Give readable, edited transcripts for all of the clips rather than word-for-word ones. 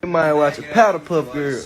You might watch a Powder Puff Girl.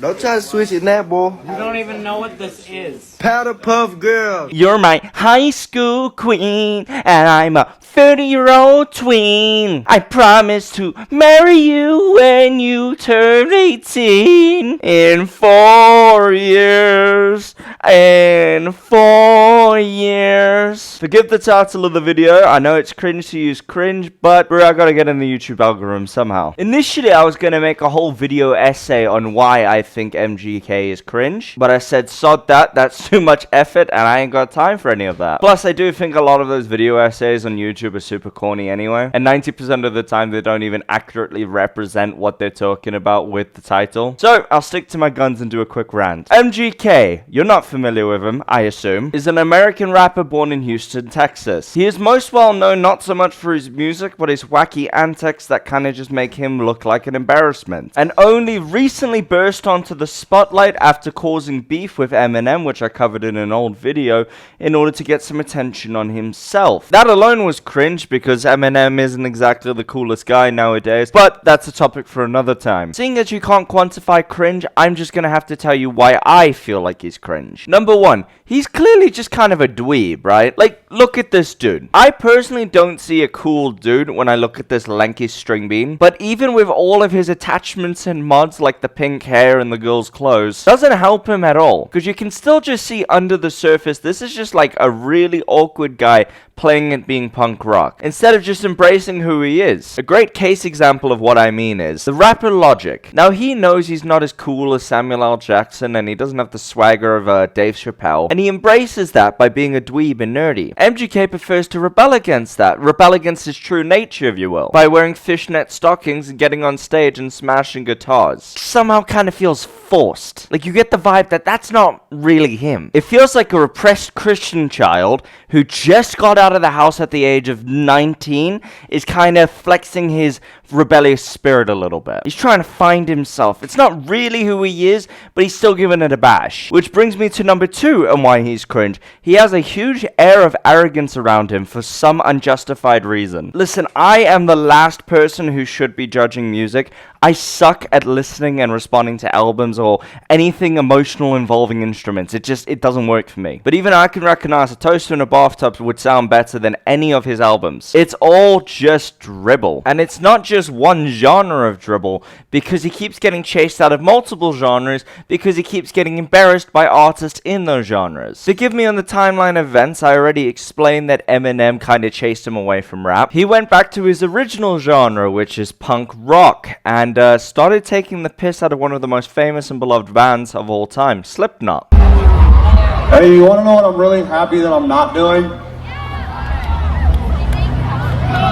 Don't try to switch it now, boy. You don't even know what this is. Powder Puff Girl. You're my high school queen, and I'm a 30-year-old tween. I promise to marry you when you turn 18. In 4 years. In 4 years. Forgive the title of the video. I know it's cringe to use cringe, but bro, I gotta get in the YouTube algorithm somehow. Initially, I was gonna make a whole video essay on why I think MGK is cringe, but I said sod that, that's too much effort and I ain't got time for any of that. Plus, I do think a lot of those video essays on YouTube are super corny anyway, and 90% of the time they don't even accurately represent what they're talking about with the title. So, I'll stick to my guns and do a quick rant. MGK, you're not familiar with him, I assume, is an American rapper born in Houston, Texas. He is most well known not so much for his music, but his wacky antics that kinda just make him look like an embarrassment. And only recently burst onto the spotlight after causing beef with Eminem, which I covered in an old video, in order to get some attention on himself. That alone was cringe because Eminem isn't exactly the coolest guy nowadays, but that's a topic for another time. Seeing as you can't quantify cringe, I'm just gonna have to tell you why I feel like he's cringe. Number one, he's clearly just kind of a dweeb, right? Like, look at this dude. I personally don't see a cool dude when I look at this lanky string bean, but even with all of his attachments and mods like the pink hair and the girl's clothes, doesn't help him at all, because you can still just see under the surface this is just like a really awkward guy playing at being punk rock, instead of just embracing who he is. A great case example of what I mean is the rapper Logic. Now, he knows he's not as cool as Samuel L. Jackson, and he doesn't have the swagger of Dave Chappelle, and he embraces that by being a dweeb and nerdy. MGK prefers to rebel against that, rebel against his true nature, if you will, by wearing fishnet stockings and getting on stage and smashing guitars. Somehow kind of feels forced. Like, you get the vibe that that's not really him. It feels like a repressed Christian child who just got out of the house at the age of 19 is kind of flexing his rebellious spirit a little bit. He's trying to find himself. It's not really who he is, but he's still giving it a bash. Which brings me to number two and why he's cringe. He has a huge air of arrogance around him for some unjustified reason. Listen, I am the last person who should be judging music. I suck at listening and responding to albums or anything emotional involving instruments. It doesn't work for me. But even I can recognize a toaster in a bathtub would sound better than any of his albums. It's all just dribble. And it's not just one genre of dribble, because he keeps getting chased out of multiple genres because he keeps getting embarrassed by artists in those genres. Forgive me on the timeline of events, I already explained that Eminem kind of chased him away from rap. He went back to his original genre, which is punk rock, and started taking the piss out of one of the most famous and beloved bands of all time, Slipknot. Hey, you want to know what I'm really happy that I'm not doing?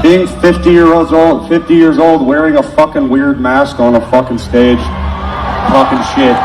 Being 50 years old, wearing a fucking weird mask on a fucking stage, talking shit.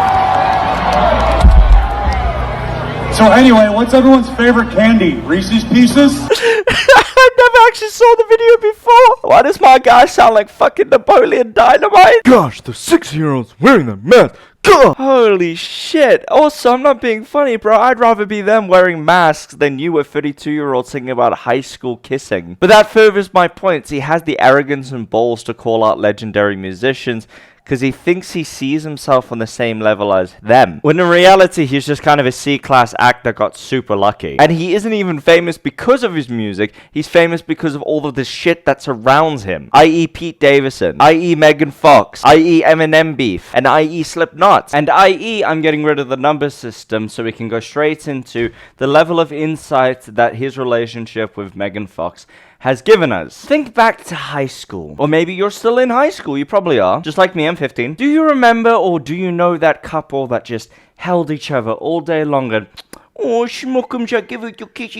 So anyway, what's everyone's favorite candy? Reese's Pieces? I never actually saw the video before. Why does my guy sound like fucking Napoleon Dynamite? Gosh, the 6-year-old's wearing the mask. God. Holy shit. Also, I'm not being funny, bro. I'd rather be them wearing masks than you, a 32-year-old, singing about high school kissing. But that furthers my point. He has the arrogance and balls to call out legendary musicians because he thinks he sees himself on the same level as them, when in reality he's just kind of a C-class act that got super lucky. And he isn't even famous because of his music, he's famous because of all of the shit that surrounds him, i.e. Pete Davidson, i.e. Megan Fox, i.e. Eminem beef, and i.e. Slipknot, and i.e. I'm getting rid of the number system so we can go straight into the level of insight that his relationship with Megan Fox has given us. Think back to high school. Or maybe you're still in high school. You probably are. Just like me, I'm 15. Do you remember or do you know that couple that just held each other all day long and, oh, schmuck'em, Jack, give it your kiss.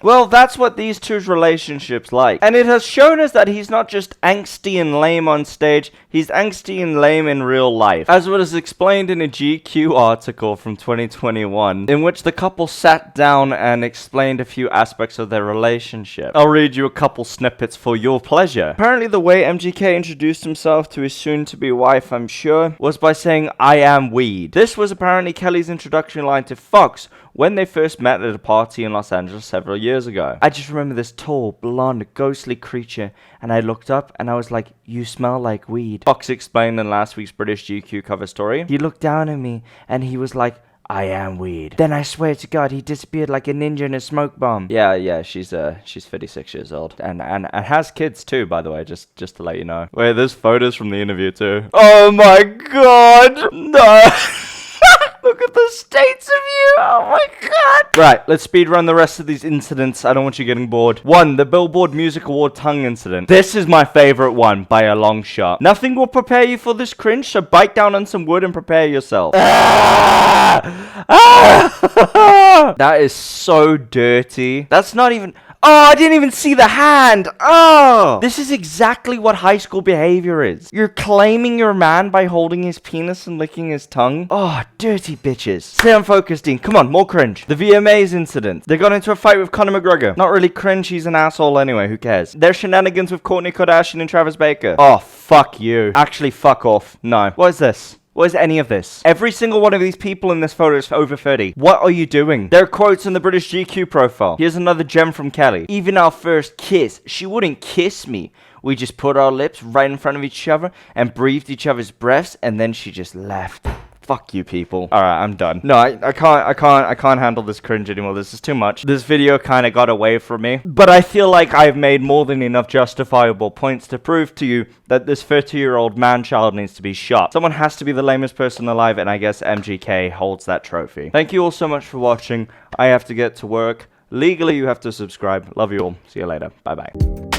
Well, that's what these two's relationship's like. And it has shown us that he's not just angsty and lame on stage, he's angsty and lame in real life. As was explained in a GQ article from 2021, in which the couple sat down and explained a few aspects of their relationship. I'll read you a couple snippets for your pleasure. Apparently the way MGK introduced himself to his soon-to-be wife, I'm sure, was by saying, "I am weed." This was apparently Kelly's introduction line to Fox, when they first met at a party in Los Angeles several years ago. I just remember this tall, blonde, ghostly creature, and I looked up and I was like, you smell like weed. Fox explained in last week's British GQ cover story. He looked down at me and he was like, I am weed. Then I swear to God, he disappeared like a ninja in a smoke bomb. Yeah, she's 56 years old. And has kids too, by the way, just to let you know. Wait, there's photos from the interview too. Oh my God, no. Look at the states of you. Oh my God. Right, let's speed run the rest of these incidents. I don't want you getting bored. 1. The Billboard Music Award tongue incident. This is my favorite one by a long shot. Nothing will prepare you for this cringe, so bite down on some wood and prepare yourself. That is so dirty. That's not even... Oh, I didn't even see the hand. Oh, this is exactly what high school behavior is. You're claiming your man by holding his penis and licking his tongue. Oh, dirty bitches. Stay unfocused, Dean. Come on, more cringe. The VMAs incident. They got into a fight with Conor McGregor. Not really cringe. He's an asshole anyway. Who cares? Their shenanigans with Kourtney Kardashian and Travis Baker. Oh, fuck you. Actually, fuck off. No. What is this? What is any of this? Every single one of these people in this photo is over 30. What are you doing? There are quotes in the British GQ profile. Here's another gem from Kelly. Even our first kiss, she wouldn't kiss me. We just put our lips right in front of each other and breathed each other's breaths, and then she just left. Fuck you people. Alright, I'm done. No, I can't handle this cringe anymore. This is too much. This video kind of got away from me. But I feel like I've made more than enough justifiable points to prove to you that this 30-year-old man-child needs to be shot. Someone has to be the lamest person alive, and I guess MGK holds that trophy. Thank you all so much for watching. I have to get to work. Legally, you have to subscribe. Love you all. See you later. Bye-bye.